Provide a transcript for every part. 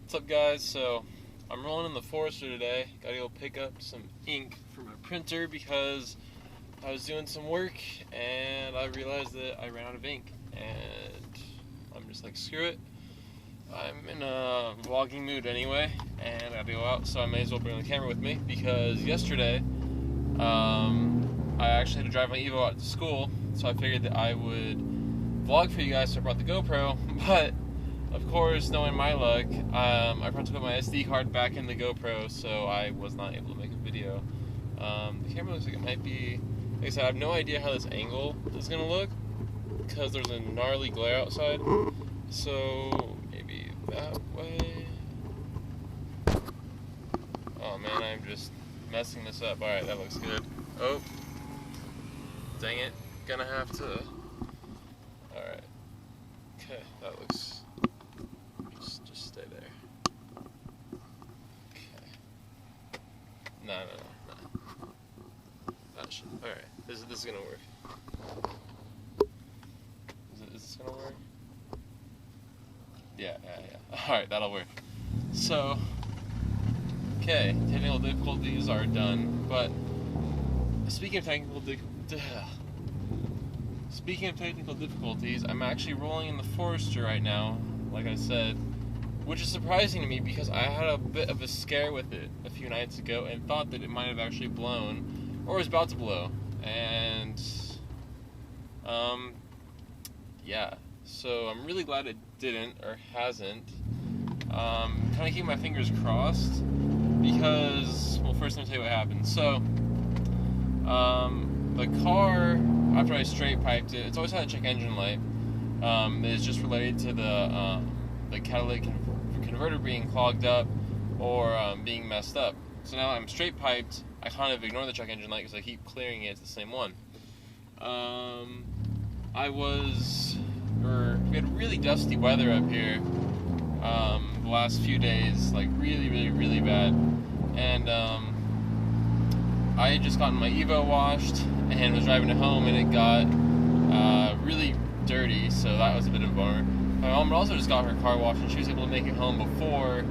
What's up, guys? So I'm rolling in the Forester today. Gotta go pick up some ink for my printer because I was doing some work and I realized that I ran out of ink, and I'm just like, screw it. I'm in a vlogging mood anyway, and I gotta go out, so I may as well bring the camera with me because yesterday I actually had to drive my Evo out to school, so I figured that I would vlog for you guys, so I brought the GoPro, but of course, knowing my luck, I forgot to put my SD card back in the GoPro, so I was not able to make a video. The camera looks like it might be, like I said, I have no idea how this angle is going to look, because there's a gnarly glare outside, so maybe that way. Oh man, I'm just messing this up. Alright, that looks good. Oh, dang it, gonna have to, alright, okay, that looks, just stay there. Okay. No. That should, alright, this is gonna work. Is this gonna work? Yeah. Alright, that'll work. So, okay, technical difficulties are done, but speaking of technical difficulties, I'm actually rolling in the Forester right now, like I said, which is surprising to me because I had a bit of a scare with it a few nights ago and thought that it might have actually blown, or was about to blow, and, yeah, so I'm really glad it didn't, or hasn't. Kind of keep my fingers crossed, because, well, first let me tell you what happened. So, the car, after I straight piped it, it's always had a check engine light. It's just related to the catalytic converter being clogged up or being messed up. So now I'm straight piped. I kind of ignore the check engine light because I keep clearing it. It's the same one. We had really dusty weather up here the last few days, like really bad. And I had just gotten my Evo washed and was driving it home, and it got really dirty, so that was a bit of a bummer. My mom also just got her car washed, and she was able to make it home before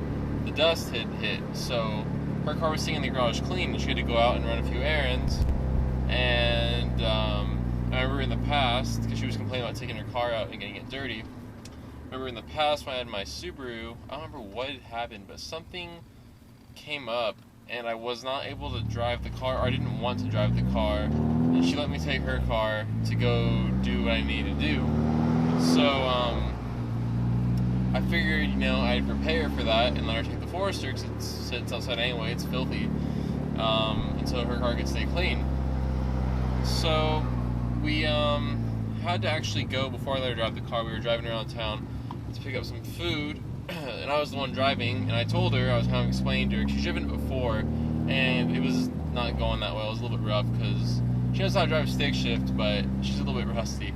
the dust had hit, so her car was sitting in the garage clean, and she had to go out and run a few errands. And I remember in the past, because she was complaining about taking her car out and getting it dirty, I remember in the past when I had my Subaru, I don't remember what had happened, but something came up and I was not able to drive the car, or I didn't want to drive the car, and she let me take her car to go do what I needed to do. So, I figured, I'd prepare for that and let her take the Forester, because it sits outside anyway, it's filthy, until her car could stay clean. So, we had to actually go, before I let her drive the car, we were driving around town to pick up some food, and I was the one driving, and I told her, I was kind of explaining to her, she's driven it before, and it was not going that well. It was a little bit rough, because she knows how to drive stick shift, but she's a little bit rusty.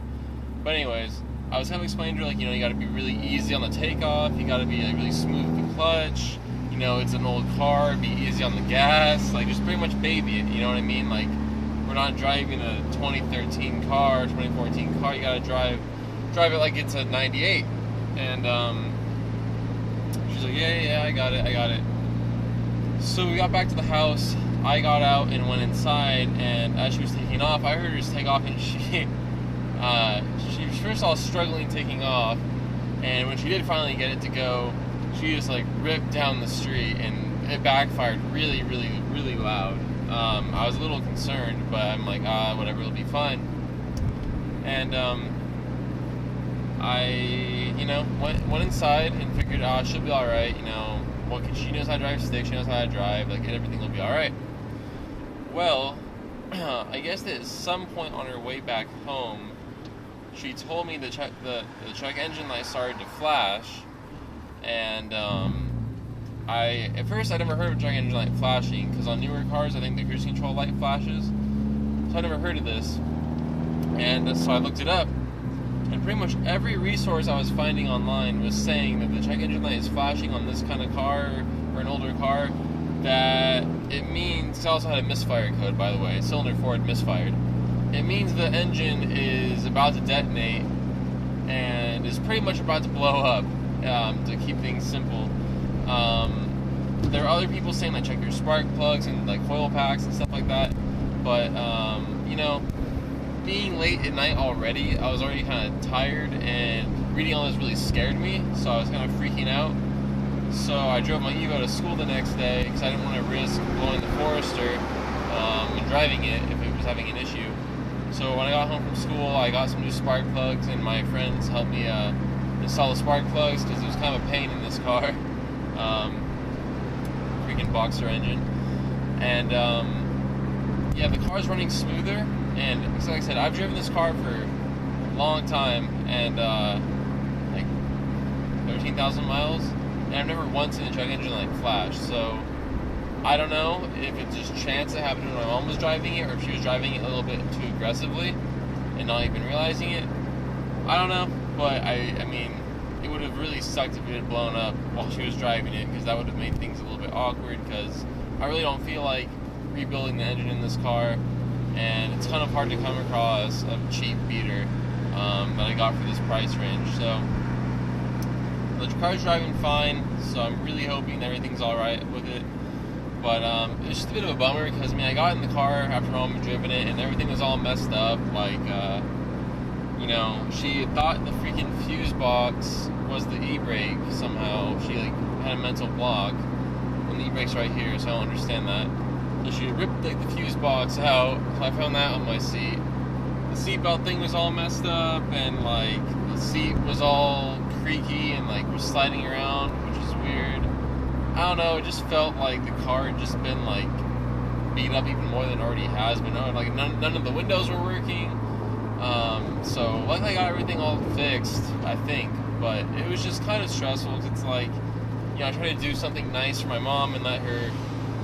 But anyways, I was kind of explaining to her, you gotta be really easy on the takeoff, you gotta be really smooth with the clutch, it's an old car, be easy on the gas, just pretty much baby it, you know what I mean? We're not driving a 2013 car, 2014 car, you gotta drive it like it's a 98, and, she's like, yeah, I got it. So we got back to the house, I got out and went inside, and as she was taking off, I heard her just take off, and she was first of all struggling taking off, and when she did finally get it to go, she just ripped down the street, and it backfired really loud. I was a little concerned, but I'm like, whatever, it'll be fine. And, I, went inside and figured, she'll be alright, she knows how to drive stick, she knows how to drive, everything will be alright. Well, I guess that at some point on her way back home, she told me the check engine light started to flash, and, at first I never heard of a check engine light flashing, because on newer cars I think the cruise control light flashes, so I never heard of this, and so I looked it up, and pretty much every resource I was finding online was saying that the check engine light is flashing on this kind of car, or an older car, that it means, it also had a misfire code, by the way, cylinder 4 had misfired, it means the engine is about to detonate, and is pretty much about to blow up, to keep things simple. There are other people saying like check your spark plugs and like coil packs and stuff like that, but you know, being late at night already, I was already kind of tired, and reading all this really scared me, so I was kind of freaking out. So I drove my Evo to school the next day because I didn't want to risk blowing the Forester and driving it if it was having an issue. So when I got home from school, I got some new spark plugs, and my friends helped me install the spark plugs because it was kind of a pain in this car. Freaking Boxer engine. And yeah, the car's running smoother, and like I said, I've driven this car for a long time, and like 13,000 miles, and I've never once seen the check engine like flash. So I don't know if it's just chance it happened when my mom was driving it, or if she was driving it a little bit too aggressively and not even realizing it. I don't know, but I mean, it would have really sucked if it had blown up while she was driving it, because that would have made things a little bit awkward, because I really don't feel like rebuilding the engine in this car, and it's kind of hard to come across a cheap beater that I got for this price range. So the car's driving fine, so I'm really hoping everything's alright with it. But it's just a bit of a bummer, because I mean, I got in the car after Mom had driven it, and everything was all messed up. Like, you know, she thought the freaking fuse box was the e-brake somehow. She like had a mental block, and the e-brake's right here, so I don't understand that. So she ripped like the fuse box out. So I found that on my seat. The seatbelt thing was all messed up, and like the seat was all creaky and like was sliding around, which is weird. I don't know, it just felt like the car had just been like beat up even more than it already has been. Like none of the windows were working. So luckily I got everything all fixed, I think. But it was just kind of stressful, because it's like, you know, I tried to do something nice for my mom and let her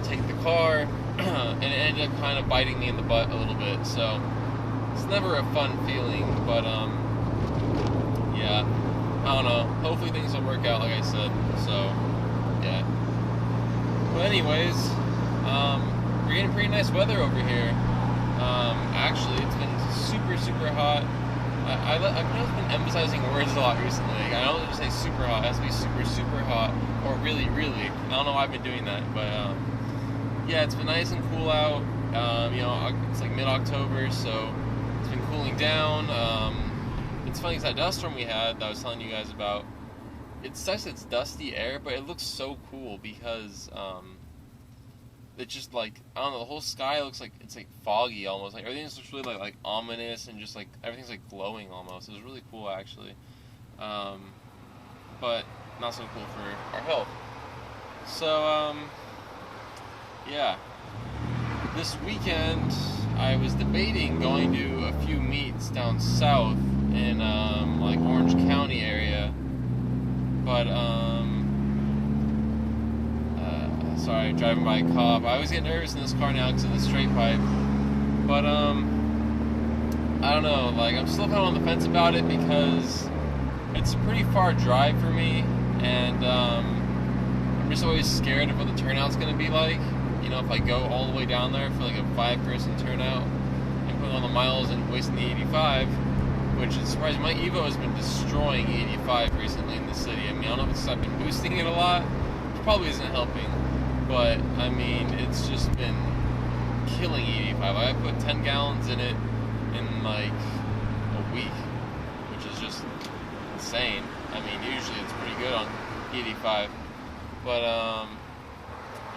take the car, and it ended up kind of biting me in the butt a little bit. So it's never a fun feeling, but yeah, I don't know. Hopefully things will work out, like I said. So yeah. But anyways, we're getting pretty nice weather over here. Actually, it's been super hot. I've been emphasizing words a lot recently. I don't just say super hot. It has to be super hot, or really. I don't know why I've been doing that, but yeah, it's been nice and cool out. You know, it's like mid-October, so it's been cooling down. It's funny, because that dust storm we had that I was telling you guys about, it's such that it's dusty air, but it looks so cool, because it's just like, I don't know, the whole sky looks like it's like foggy almost. Like everything's just really like ominous, and just like everything's like glowing almost. It was really cool, actually. But not so cool for our health. So yeah. This weekend I was debating going to a few meets down south in like Orange County area. But sorry, driving by a cop. I always get nervous in this car now because of the straight pipe. But I don't know, like I'm still kind of on the fence about it, because it's a pretty far drive for me, and I'm just always scared of what the turnout's gonna be like. You know, if I go all the way down there for like a 5-person turnout and put on the miles and wasting the 85, which is surprising. My Evo has been destroying 85 recently in the city. I mean, I don't know if it's I've been boosting it a lot, which probably isn't helping, but I mean, it's just been killing 85. I put 10 gallons in it in like a week, which is just insane. I mean, usually it's pretty good on 85, but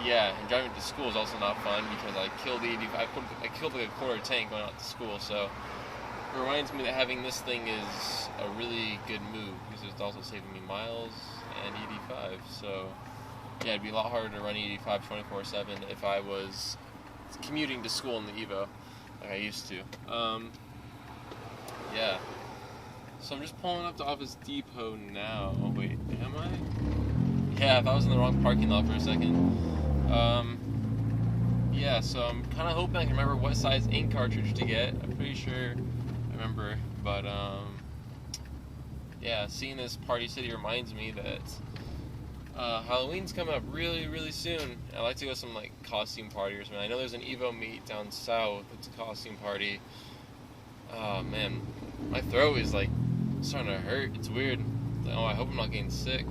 yeah, and driving to school is also not fun, because I killed the 85. I killed like a quarter tank going out to school, so it reminds me that having this thing is a really good move, because it's also saving me miles and 85. So yeah, it'd be a lot harder to run 85 24/7 if I was commuting to school in the Evo like I used to. Yeah. So I'm just pulling up to Office Depot now. Wait, am I? Yeah, I thought I was in the wrong parking lot for a second. Yeah, so I'm kind of hoping I can remember what size ink cartridge to get. I'm pretty sure I remember, but yeah, seeing this Party City reminds me that Halloween's coming up really soon. I'd like to go to some like costume parties. I know there's an Evo meet down south. It's a costume party. Oh man, my throat is like starting to hurt. It's weird. Oh, I hope I'm not getting sick.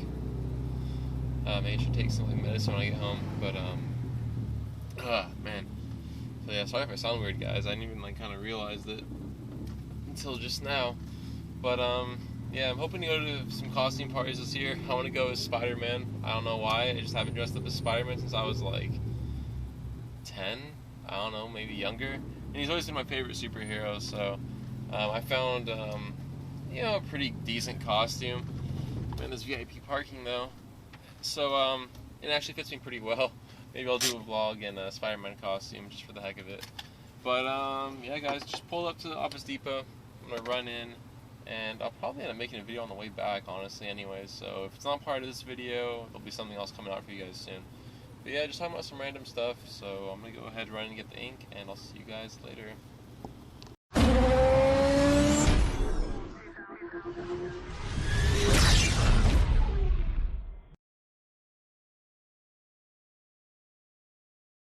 Maybe I should take some medicine when I get home. But man. So yeah, sorry if I sound weird, guys. I didn't even like kind of realize it until just now. But yeah, I'm hoping to go to some costume parties this year. I want to go as Spider-Man. I don't know why. I just haven't dressed up as Spider-Man since I was like 10. I don't know, maybe younger. And he's always been my favorite superhero. So I found a pretty decent costume. I'm in this VIP parking though, so it actually fits me pretty well. Maybe I'll do a vlog in a Spider-Man costume just for the heck of it. But yeah, guys, just pulled up to the Office Depot. I'm gonna run in, and I'll probably end up making a video on the way back, honestly. Anyways, so if it's not part of this video, there'll be something else coming out for you guys soon. But yeah, just talking about some random stuff. So I'm gonna go ahead, run and get the ink, and I'll see you guys later.